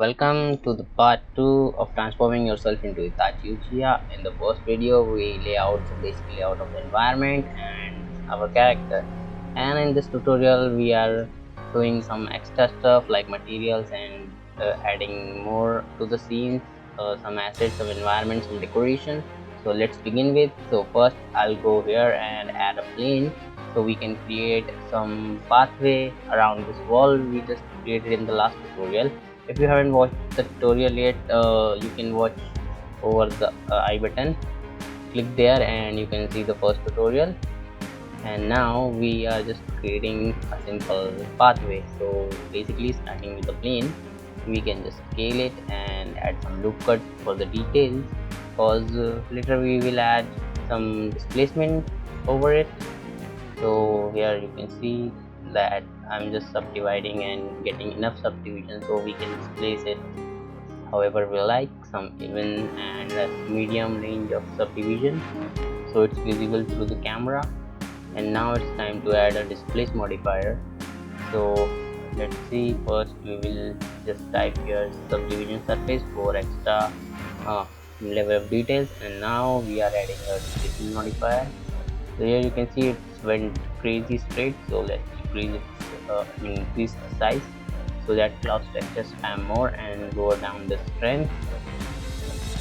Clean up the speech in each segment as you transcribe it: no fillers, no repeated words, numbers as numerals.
Welcome to the part 2 of transforming yourself into Itachi Uchiha. In the first video, we lay out the basic layout of the environment and our character. And in this tutorial, we are doing some extra stuff like materials and adding more to the scenes, some assets, some environment, some decoration. So let's begin with. So first, I'll go here and add a plane so we can create some pathway around this wall we just created in the last tutorial. If you haven't watched the tutorial yet, you can watch over the I button, click there and you can see the first tutorial. And now we are just creating a simple pathway. So basically, starting with the plane, we can just scale it and add some loop cut for the details, because later we will add some displacement over it. So here you can see that I'm just subdividing and getting enough subdivision so we can displace it however we like, some even and a medium range of subdivision so it's visible through the camera. And now it's time to add a displace modifier. So let's see, first we will just type here subdivision surface for extra level of details, and now we are adding a displacement modifier. So here you can see it went crazy straight, so let's increase increase the size so that cloud texture spam more and lower down the strength,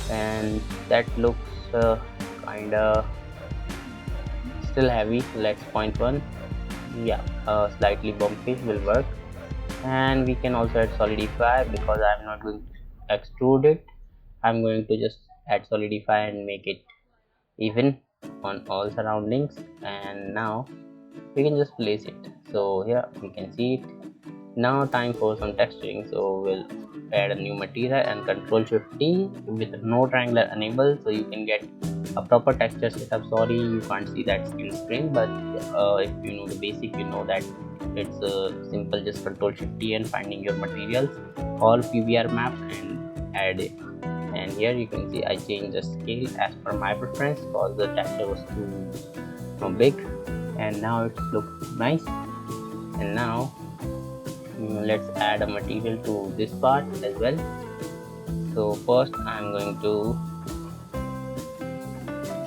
and that looks kinda still heavy. Let's 0.1, yeah, slightly bumpy will work. And we can also add solidify, because I'm not going to extrude it, I'm going to just add solidify and make it even on all surroundings. And now we can just place it. So here we can see it. Now time for some texturing. So we'll add a new material and Control Shift T with no triangular enabled, so you can get a proper texture setup. Sorry you can't see that in screen, but if you know the basic, you know that it's simple. Just Control Shift T and finding your materials, all PBR map, and add it. And here you can see I changed the scale as per my preference because the texture was too big, and now it looks nice. And now let's add a material to this part as well. So first I'm going to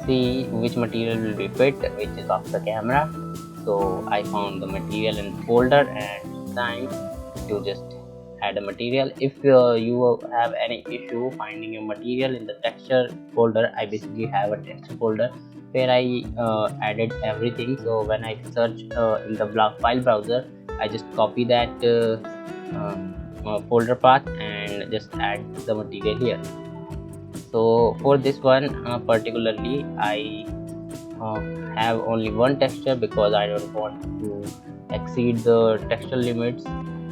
see which material will be fit, which is off the camera. So I found the material in the folder, and it's time to just add a material. If you have any issue finding a material in the texture folder, I basically have a texture folder where I added everything. So when I search in the file browser, I just copy that folder path and just add the material here. So for this one particularly, I have only one texture because I don't want to exceed the texture limits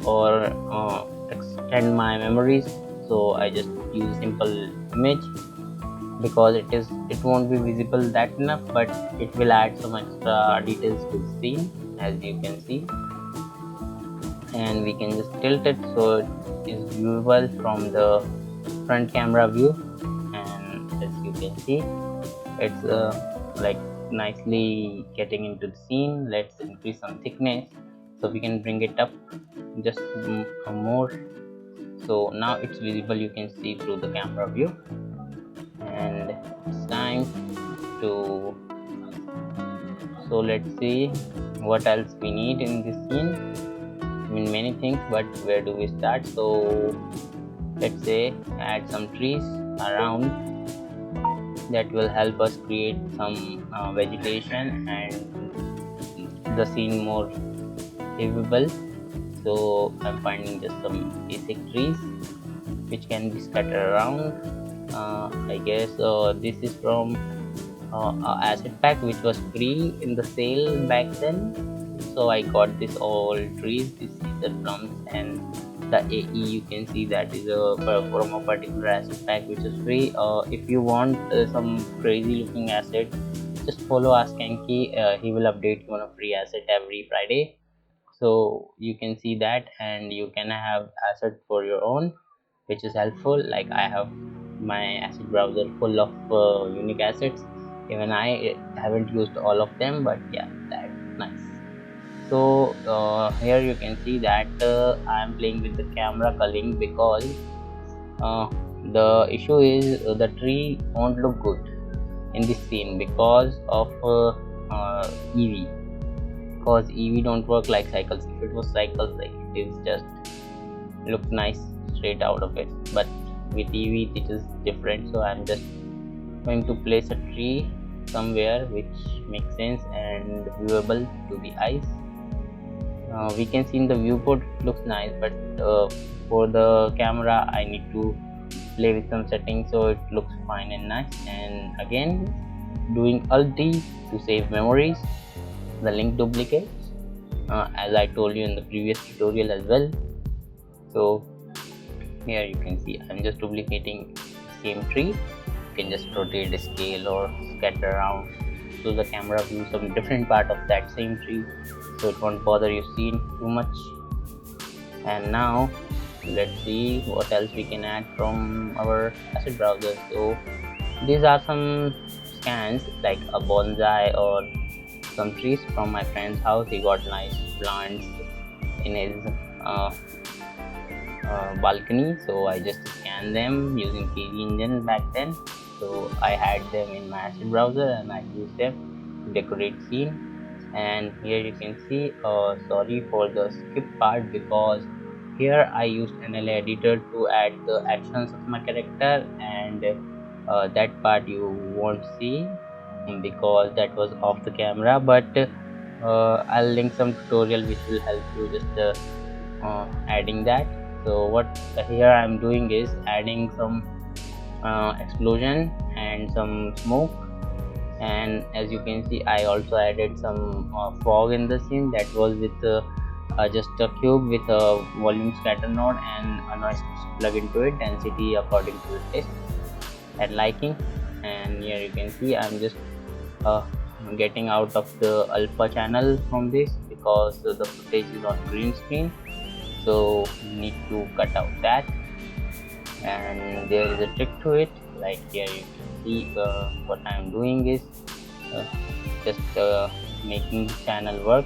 or extend my memories. So I just use simple image because it won't be visible that enough, but it will add some extra details to the scene, as you can see. And we can just tilt it so it is viewable from the front camera view, and as you can see it's like nicely getting into the scene. Let's increase some thickness so we can bring it up just more, so now it's visible, you can see through the camera view. And it's time to, so let's see what else we need in this scene. I mean many things, but where do we start? So let's say add some trees around, that will help us create some vegetation and the scene more livable. So I'm finding just some basic trees which can be scattered around. I guess this is from asset pack which was free in the sale back then. So I got this all trees. This is the drums and the AE. You can see that is from a particular asset pack which is free. If you want some crazy looking asset, just follow Askanky. He will update you on a free asset every Friday. So you can see that, and you can have asset for your own, which is helpful. Like I have my asset browser full of unique assets. Even I haven't used all of them, but yeah, that's nice. So here you can see that I am playing with the camera culling because uh, the issue is the tree won't look good in this scene because of EV, because EV don't work like cycles. If it was cycles, like it is just look nice straight out of it, but with EV it is different. So I'm just going to place a tree somewhere which makes sense and viewable to the eyes. We can see in the viewport looks nice, but for the camera I need to play with some settings so it looks fine and nice. And again, doing Alt D to save memories, the link duplicates, as I told you in the previous tutorial as well. So here you can see I'm just duplicating same tree. You can just rotate, scale, or scatter around so the camera views some different part of that same tree, so it won't bother your scene too much. And now let's see what else we can add from our asset browser. So these are some scans like a bonsai or some trees from my friend's house. He got nice plants in his balcony, so I just scanned them using KV engine back then. So I had them in my asset browser and I used them to decorate scene. And here you can see, sorry for the skip part, because here I used NL editor to add the actions of my character, and that part you won't see because that was off the camera, but I'll link some tutorial which will help you just adding that. So what here I'm doing is adding some explosion and some smoke, and as you can see I also added some fog in the scene. That was with just a cube with a volume scatter node and a noise plug into it, density according to the taste and liking. And here you can see I'm just getting out of the alpha channel from this because the footage is on green screen, so you need to cut out that. And there is a trick to it, like here you can see what I am doing is just making the channel work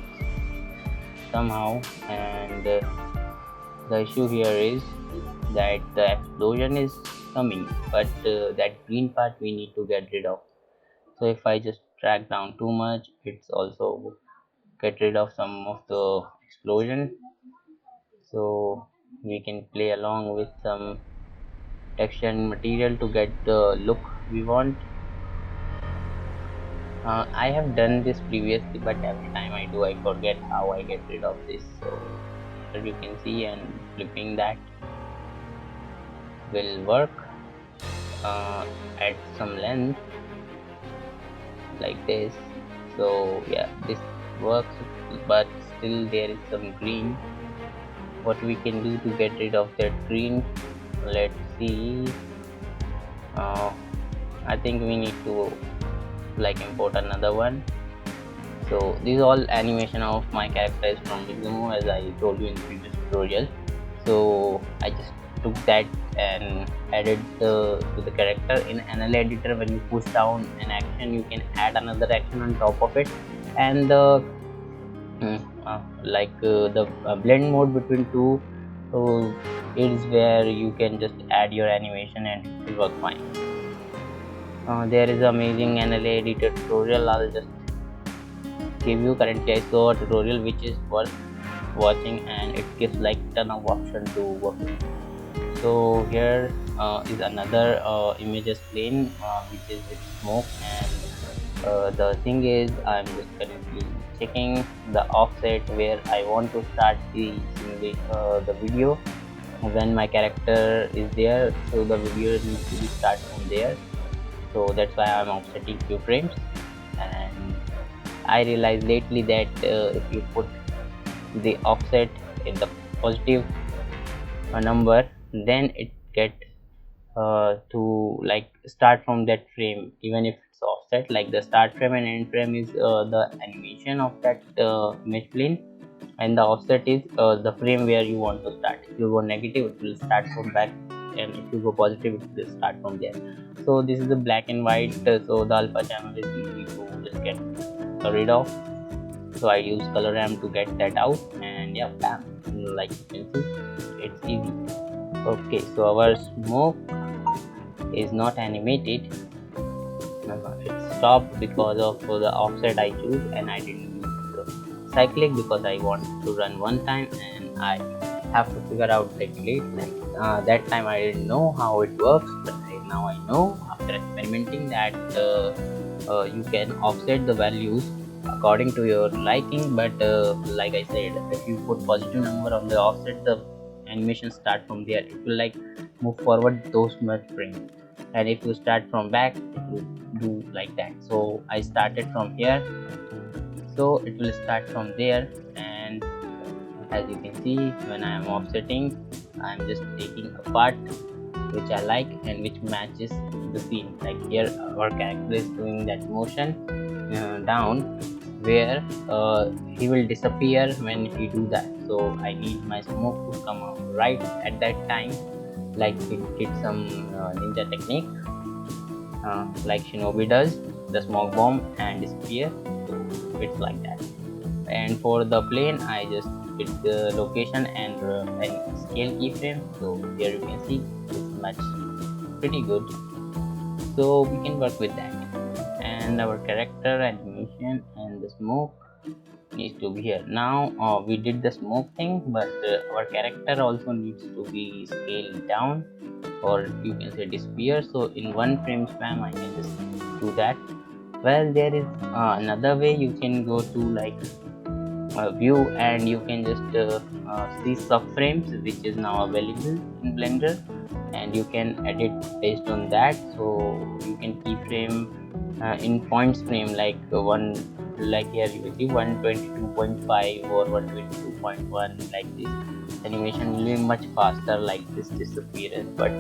somehow. And the issue here is that the explosion is coming, but that green part we need to get rid of. So if I just drag down too much, it's also get rid of some of the explosion, so we can play along with some texture and material to get the look we want. I have done this previously, but every time I do I forget how I get rid of this. So as you can see, and flipping that will work at some length like this. So yeah, this works, but still there is some green. What we can do to get rid of that green, let's see. I think we need to like import another one. So this is all animation of my characters from Gumroad, as I told you in the previous tutorial. So I just took that and added to the character. In NL editor, when you push down an action, you can add another action on top of it, and the the blend mode between two is where you can just add your animation and it will work fine. There is amazing NL editor tutorial. I'll just give you. Currently I saw a tutorial which is worth watching, and it gives like ton of option to work with. So here is another images plane which is with smoke, and the thing is I'm just currently checking the offset where I want to start the video when my character is there, so the video needs to be start from there. So that's why I'm offsetting few frames. And I realized lately that if you put the offset in the positive number, then it get to like start from that frame, even if it's offset. Like the start frame and end frame is the animation of that image plane, and the offset is the frame where you want to start. If you go negative, it will start from back, and if you go positive, it will start from there. So this is the black and white, so the alpha channel is easy to just get rid of. So I use color ramp to get that out, and yeah, bam, like you can see, it's easy. Okay, so our smoke is not animated. It stopped because of the offset I choose, and I didn't use the cyclic because I want to run one time and I have to figure out the delete. That time I didn't know how it works, but now I know after experimenting that you can offset the values according to your liking. But like I said, if you put positive number on the offset, the animation start from there. It will like move forward those much frames, and if you start from back, it will do like that. So I started from here, so it will start from there. And as you can see, when I am offsetting, I am just taking a part which I like and which matches the scene. Like here our character is doing that motion down, where he will disappear when he do that. So I need my smoke to come out right at that time, like it did some ninja technique, like Shinobi does, the smoke bomb and disappear. So it's like that. And for the plane, I just did the location and scale keyframe. So here you can see it's much pretty good. So we can work with that. And our character animation and the smoke needs to be here. Now we did the smoke thing, but our character also needs to be scaled down, or you can say disappear. So in one frame span I can just do that. Well, there is another way. You can go to like view, and you can just see subframes, which is now available in Blender, and you can edit based on that. So you can keyframe in points frame, like one, like here you will see 122.5 or 122.1, like this. Animation will be much faster, like this disappearance. But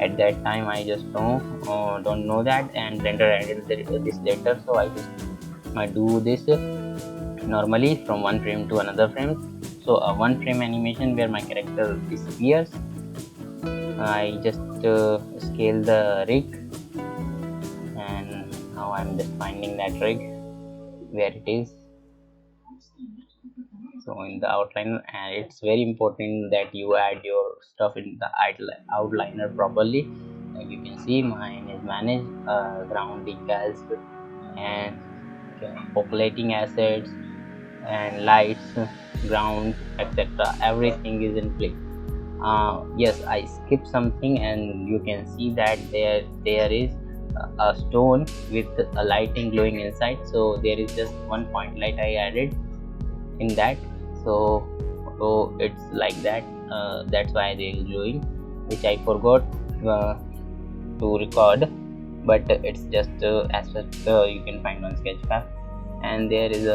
at that time I just don't know that, and Blender added this later. So I just do this normally from one frame to another frame. So a one frame animation where my character disappears, I just scale the rig, and now I'm just finding that rig where it is. So in the outliner, and it's very important that you add your stuff in the outliner properly. Like you can see, mine is managed, ground decals and populating assets and lights, ground, etc. Everything is in place. Yes, I skipped something, and you can see that there is a stone with a lighting glowing inside. So there is just one point light I added in that. So it's like that. That's why they are glowing, which I forgot to record, but it's just aspect you can find on Sketchfab. And there is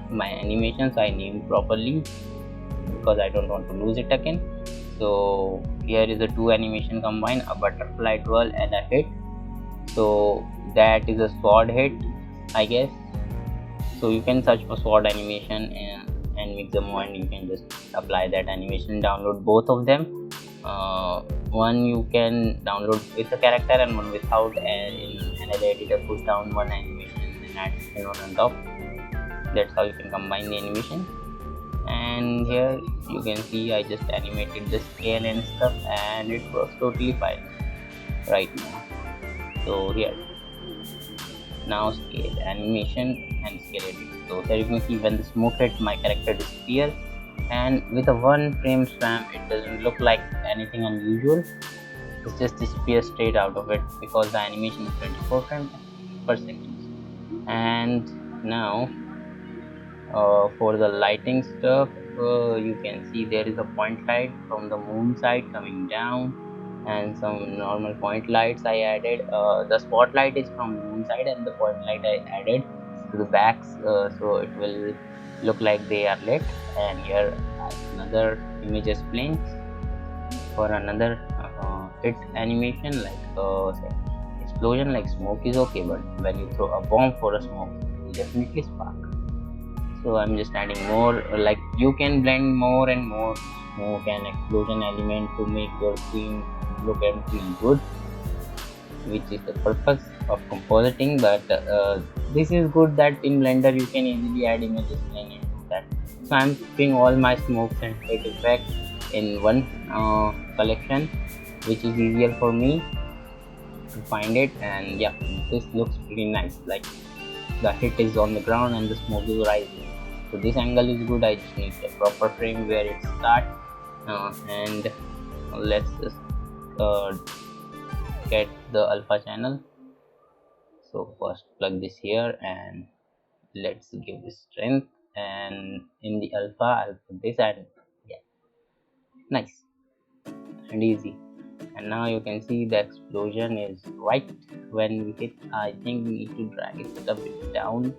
my animations I named properly because I don't want to lose it again. So here is a two animation combined, a butterfly twirl and a hit. So that is a sword hit, I guess. So you can search for sword animation and mix them, and you can just apply that animation, download both of them. One you can download with the character and one without, and in another editor push down one animation and add skin on top. That's how you can combine the animation. And here you can see I just animated the scale and stuff, and it works totally fine right now. So here, now scale animation and scale edit. So here you can see when the smoke hits, my character disappears, and with a one frame span it doesn't look like anything unusual. It just disappears straight out of it because the animation is 24 frames per second. And now for the lighting stuff, you can see there is a point light from the moon side coming down, and some normal point lights I added. The spotlight is from moon side, and the point light I added to the backs, so it will look like they are lit. And here another image is playing for another hit animation, like explosion, like smoke is okay, but when you throw a bomb for a smoke, it will definitely spark. So I'm just adding more, like you can blend more and more smoke and explosion element to make your scene look and feel good, which is the purpose of compositing. But this is good that in Blender you can easily add images and do that. So I'm keeping all my smokes and hit effects in one collection, which is easier for me to find it. And yeah, this looks pretty nice, like the hit is on the ground and the smoke is rising. So this angle is good. I just need a proper frame where it starts, and let's just get the alpha channel. So first plug this here and let's give this strength, and in the alpha I'll put this, and yeah, nice and easy. And now you can see the explosion is right when we hit. I think we need to drag it a bit down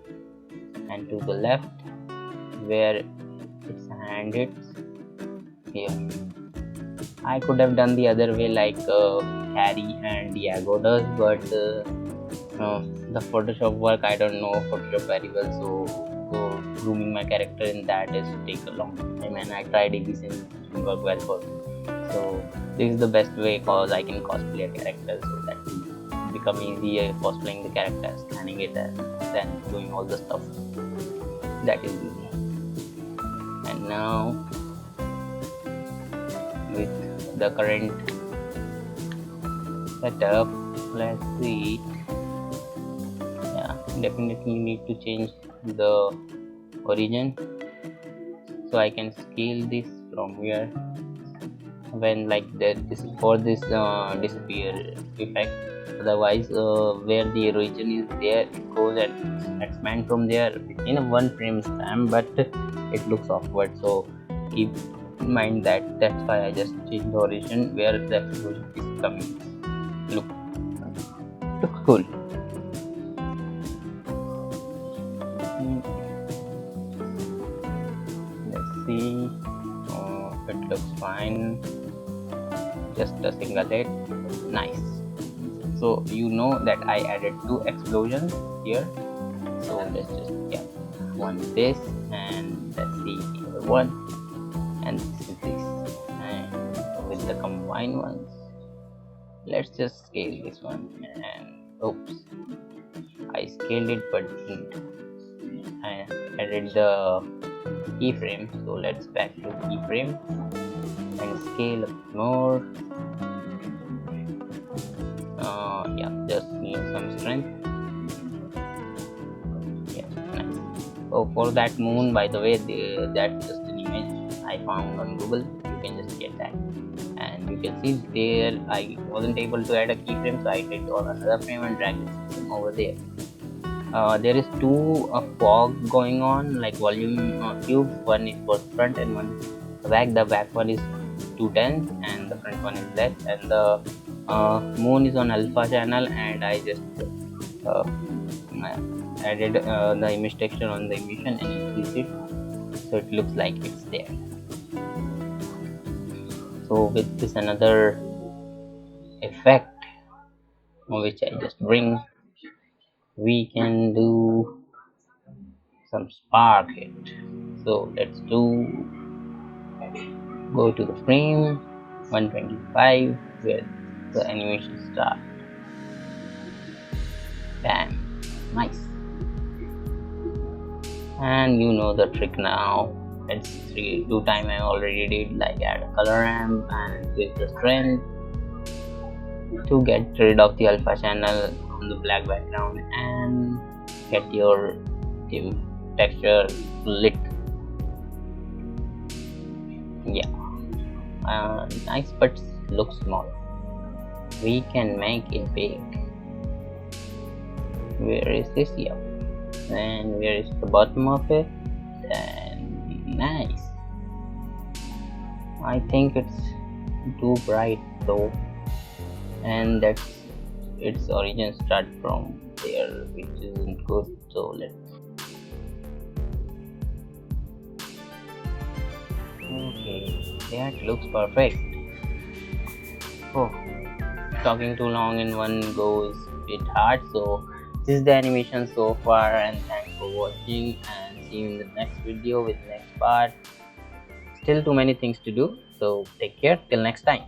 and to the left where its hand hits here. I could have done the other way like Harry and Diego does, but the Photoshop work, I don't know Photoshop very well, so grooming my character in that is take a long time, and I tried ABC and it didn't work well for me. So this is the best way, cause I can cosplay a character, so that will become easier cosplaying the character, scanning it, and then doing all the stuff. That is easy. And now with the current setup, let's see. Yeah, definitely need to change the origin, so I can scale this from here when like that. This is for this disappear effect. Otherwise where the origin is there, it goes and expand from there in a one frame span, but it looks awkward, so keep in mind that. That's why I just changed the origin where the explosion is coming. Looks cool. Let's see. It looks fine. Just a single hit. Nice. So you know that I added 2 explosions here. So let's just get one this, and let's see the other one, and this is this. And with the combined ones, let's just scale this one. And oops, I scaled it but didn't. I added the keyframe, so let's back to keyframe and scale up more. Yeah, just need some strength. Yeah, nice. Oh, for that moon, by the way, that's just an image I found on Google. You can just get that, and you can see there I wasn't able to add a keyframe, so I did on another frame and drag it over there. There is 2 fog going on, like volume cube. One is for front and one back. The back one is 210 and the front one is less, and the moon is on alpha channel, and I just added the image texture on the emission and increase it so it looks like it's there. So with this another effect which I just bring, we can do some spark hit. So let's go to the frame 125 where the animation starts. Bam, nice. And you know the trick now. Let's see, 2 times I already did, like add a color ramp and with the strength to get rid of the alpha channel on the black background and get your texture lit. Yeah, nice, but looks small. We can make it big. Where is this? Yeah, and where is the bottom of it? And nice. I think it's too bright though, and that's its origin start from there, which isn't good. So let's. Okay, that looks perfect. Oh, talking too long in one go is a bit hard, so this is the animation so far, and thanks for watching, and see you in the next video with the next part. Still too many things to do, so take care till next time.